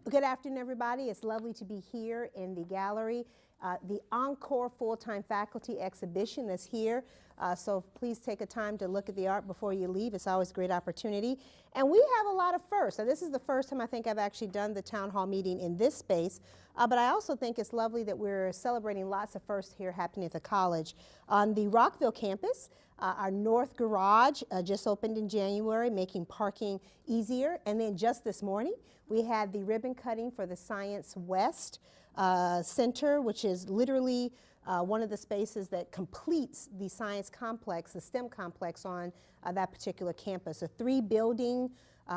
Good afternoon, everybody. It's lovely to be here in the gallery. The Encore Full-Time Faculty Exhibition is here, so please take a time to look at the art before you leave. It's always a great opportunity. And we have a lot of firsts. So this is the first time I think I've actually done the town hall meeting in this space, but I also think it's lovely that we're celebrating lots of firsts here happening at the college. On the Rockville campus, our North Garage just opened in January, making parking easier. And then just this morning, we had the ribbon cutting for the Science West Center, which is literally one of the spaces that completes the science complex, the STEM complex on that particular campus. A 3-building,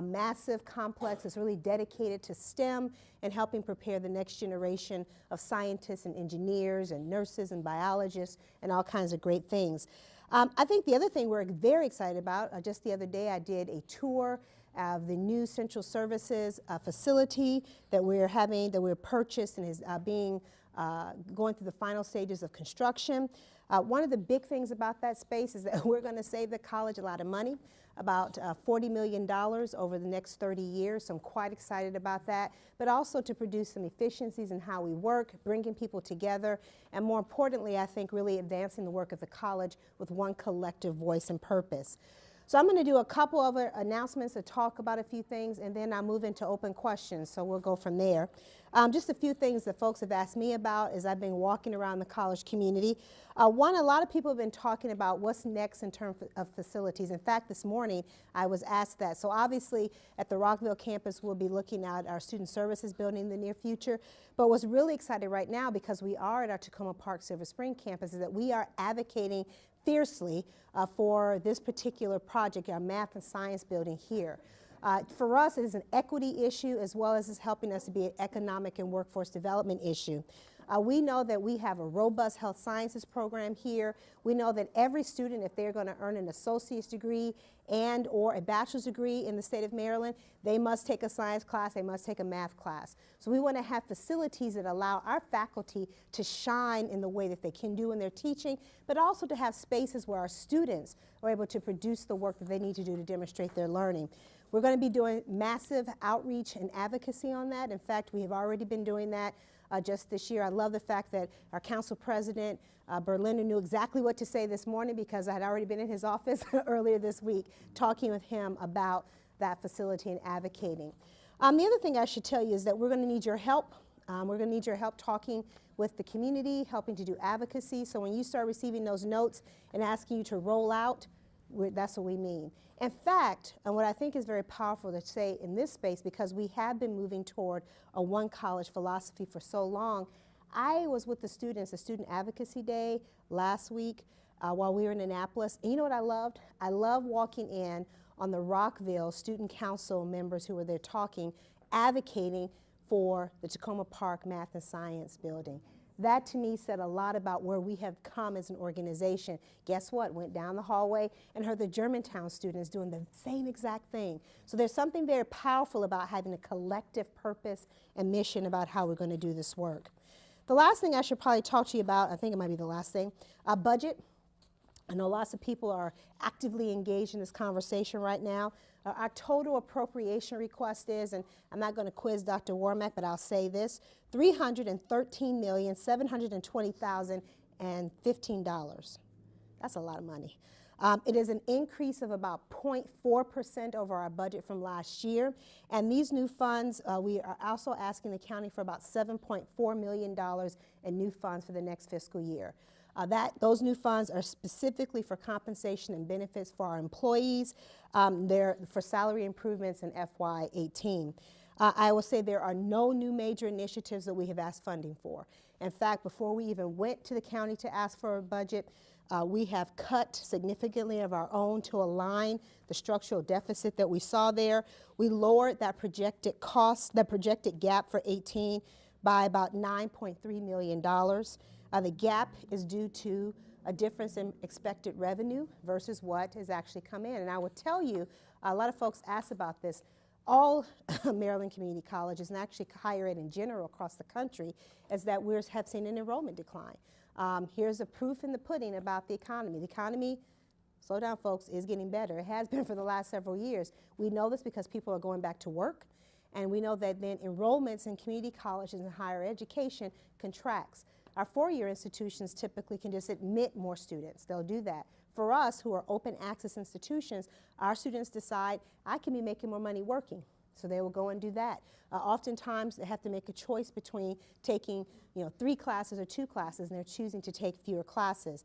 massive complex is really dedicated to STEM and helping prepare the next generation of scientists and engineers and nurses and biologists and all kinds of great things. I think the other thing we're very excited about, just the other day I did a tour of the new Central Services facility that we're purchased and is going through the final stages of construction. One of the big things about that space is that we're going to save the college a lot of money, about $40 million over the next 30 years, so I'm quite excited about that, but also to produce some efficiencies in how we work, bringing people together, and more importantly, I think really advancing the work of the college with one collective voice and purpose. So I'm going to do a couple of announcements to talk about a few things, and then I'll move into open questions, so we'll go from there. Just a few things that folks have asked me about as I've been walking around the college community. One, a lot of people have been talking about what's next in terms of facilities. In fact, this morning I was asked that. So obviously at the Rockville campus we'll be looking at our student services building in the near future. But what's really exciting right now, because we are at our Takoma Park Silver Spring campus, is that we are advocating fiercely for this particular project, our math and science building here. For us, it is an equity issue as well as it's helping us to be an economic and workforce development issue. We know that we have a robust health sciences program here. We know that every student, if they're going to earn an associate's degree and or a bachelor's degree in the state of Maryland, they must take a science class, they must take a math class. So we want to have facilities that allow our faculty to shine in the way that they can do in their teaching, but also to have spaces where our students are able to produce the work that they need to do to demonstrate their learning. We're going to be doing massive outreach and advocacy on that. In fact, we have already been doing that just this year. I love the fact that our council president, Berliner, knew exactly what to say this morning because I had already been in his office earlier this week talking with him about that facility and advocating. The other thing I should tell you is that we're going to need your help. We're going to need your help talking with the community, helping to do advocacy. So when you start receiving those notes and asking you to roll out, that's what we mean. In fact, and what I think is very powerful to say in this space, because we have been moving toward a one college philosophy for so long, I was with the students at Student Advocacy Day last week while we were in Annapolis. And you know what I loved? I love walking in on the Rockville Student Council members who were there talking, advocating for the Takoma Park Math and Science building. That to me said a lot about where we have come as an organization. Guess what? Went down the hallway and heard the Germantown students doing the same exact thing. So there's something very powerful about having a collective purpose and mission about how we're going to do this work. The last thing I should probably talk to you about, I think it might be the last thing, budget. I know lots of people are actively engaged in this conversation right now. Our total appropriation request is, and I'm not going to quiz Dr. Wormack, but I'll say this, $313,720,015. That's a lot of money. It is an increase of about 0.4% over our budget from last year. And these new funds, we are also asking the county for about $7.4 million in new funds for the next fiscal year. Those new funds are specifically for compensation and benefits for our employees. They're for salary improvements in FY18. I will say there are no new major initiatives that we have asked funding for. In fact, before we even went to the county to ask for a budget, we have cut significantly of our own to align the structural deficit that we saw there. We lowered that projected cost, that projected gap for 18 by about $9.3 million. The gap is due to a difference in expected revenue versus what has actually come in. And I will tell you, a lot of folks ask about this. All Maryland community colleges, and actually higher ed in general across the country, is that we have seen an enrollment decline. Here's a proof in the pudding about the economy. The economy, slow down folks, is getting better. It has been for the last several years. We know this because people are going back to work. And we know that then enrollments in community colleges and higher education contracts. Our four-year institutions typically can just admit more students. They'll do that. For us, who are open access institutions, our students decide, I can be making more money working. So they will go and do that. Oftentimes, they have to make a choice between taking 3 classes or 2 classes, and they're choosing to take fewer classes.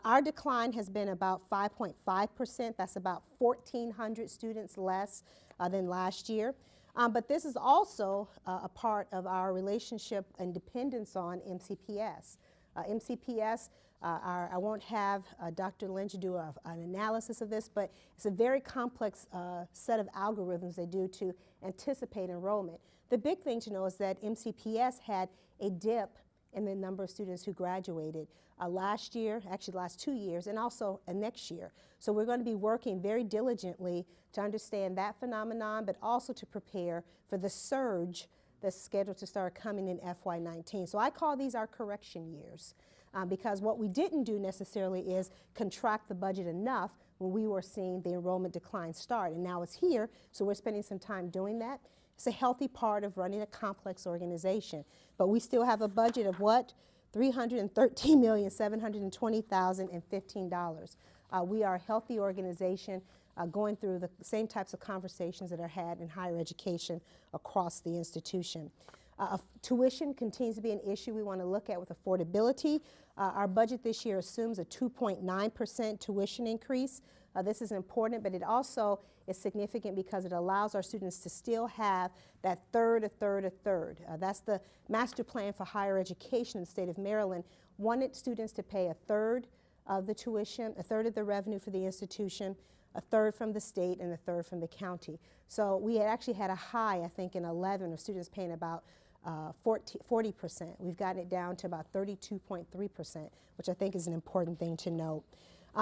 Our decline has been about 5.5%. That's about 1,400 students less than last year. But this is also a part of our relationship and dependence on MCPS. MCPS, I won't have Dr. Lynch do an analysis of this, but it's a very complex set of algorithms they do to anticipate enrollment. The big thing to know is that MCPS had a dip in the number of students who graduated last year, actually the last 2 years, and also next year. So we're going to be working very diligently to understand that phenomenon, but also to prepare for the surge that's scheduled to start coming in FY19. So I call these our correction years because what we didn't do necessarily is contract the budget enough when we were seeing the enrollment decline start. And now it's here, so we're spending some time doing that. It's a healthy part of running a complex organization. But we still have a budget of what? $313,720,015. We are a healthy organization going through the same types of conversations that are had in higher education across the institution. Tuition continues to be an issue we want to look at with affordability. Our budget this year assumes a 2.9% tuition increase. This is important, but it also is significant because it allows our students to still have that third. That's the master plan for higher education in the state of Maryland. Wanted students to pay a third of the tuition, a third of the revenue for the institution, a third from the state, and a third from the county. So we had actually had a high, I think, in 11 of students paying about 40%. We've gotten it down to about 32.3%, which I think is an important thing to note.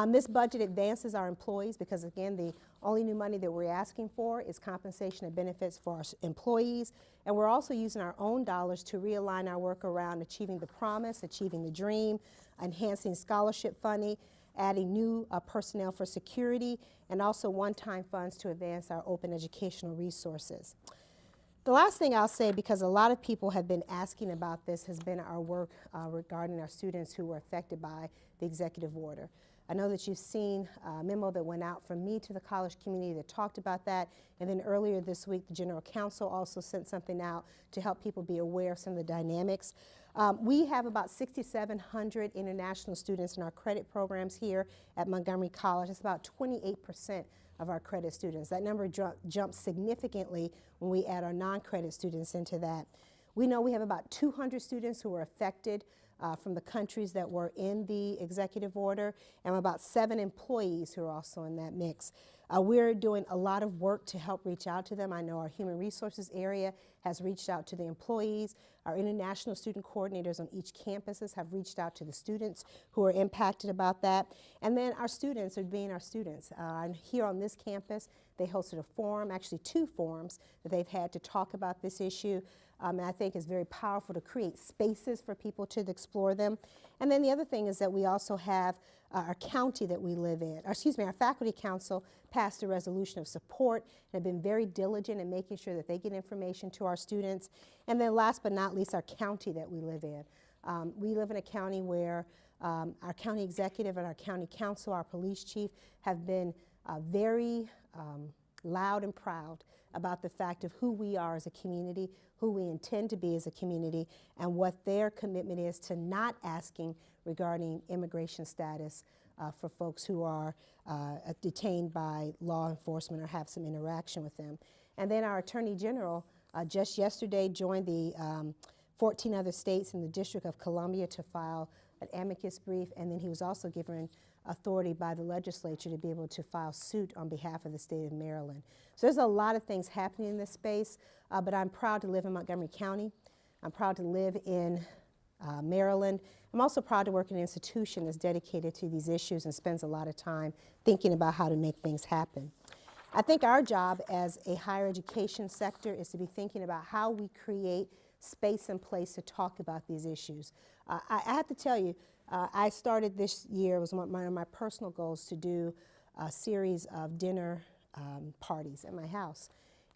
This budget advances our employees because, again, the only new money that we're asking for is compensation and benefits for our employees. And we're also using our own dollars to realign our work around achieving the promise, achieving the dream, enhancing scholarship funding, adding new personnel for security, and also one-time funds to advance our open educational resources. The last thing I'll say, because a lot of people have been asking about this, has been our work regarding our students who were affected by the executive order. I know that you've seen a memo that went out from me to the college community that talked about that, and then earlier this week the General Counsel also sent something out to help people be aware of some of the dynamics. We have about 6,700 international students in our credit programs here at Montgomery College. It's about 28% of our credit students. That number jumps significantly when we add our non-credit students into that. We know we have about 200 students who were affected from the countries that were in the executive order, and about 7 employees who are also in that mix. We're doing a lot of work to help reach out to them. I know our human resources area has reached out to the employees. Our international student coordinators on each campuses have reached out to the students who are impacted about that. And then our students are being our students. Here on this campus, they hosted a forum, actually 2 forums that they've had to talk about this issue. And I think it's very powerful to create spaces for people to explore them. And then the other thing is that we also have our county that we live in, our faculty council passed a resolution of support and have been very diligent in making sure that they get information to our students. And then last but not least, our county that we live in. We live in a county where our county executive and our county council, our police chief, have been very loud and proud about the fact of who we are as a community, who we intend to be as a community, and what their commitment is to not asking regarding immigration status for folks who are detained by law enforcement or have some interaction with them. And then our Attorney General just yesterday joined the 14 other states in the District of Columbia to file an amicus brief, and then he was also given authority by the legislature to be able to file suit on behalf of the state of Maryland. So there's a lot of things happening in this space, but I'm proud to live in Montgomery County. I'm proud to live in Maryland. I'm also proud to work in an institution that's dedicated to these issues and spends a lot of time thinking about how to make things happen. I think our job as a higher education sector is to be thinking about how we create space and place to talk about these issues. I have to tell you, I started this year, it was one of my personal goals, to do a series of dinner parties at my house.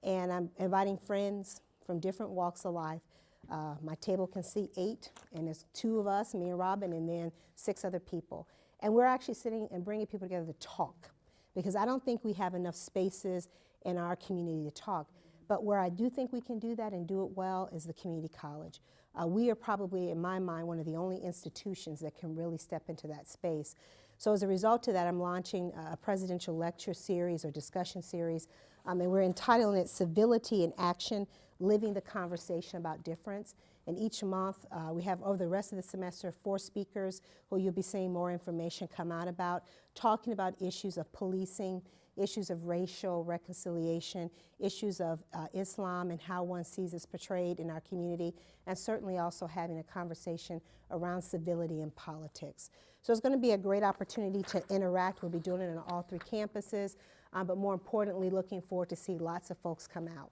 And I'm inviting friends from different walks of life. My table can seat 8, and there's 2 of us, me and Robin, and then 6 other people. And we're actually sitting and bringing people together to talk, because I don't think we have enough spaces in our community to talk. But where I do think we can do that and do it well is the community college. We are probably, in my mind, one of the only institutions that can really step into that space. So as a result of that, I'm launching a presidential lecture series or discussion series, and we're entitling it Civility in Action, Living the Conversation About Difference. And each month, we have, over the rest of the semester, 4 speakers who you'll be seeing more information come out about, talking about issues of policing, issues of racial reconciliation, issues of Islam and how one sees it portrayed in our community, and certainly also having a conversation around civility in politics. So it's going to be a great opportunity to interact. We'll be doing it on all 3 campuses, but more importantly, looking forward to see lots of folks come out.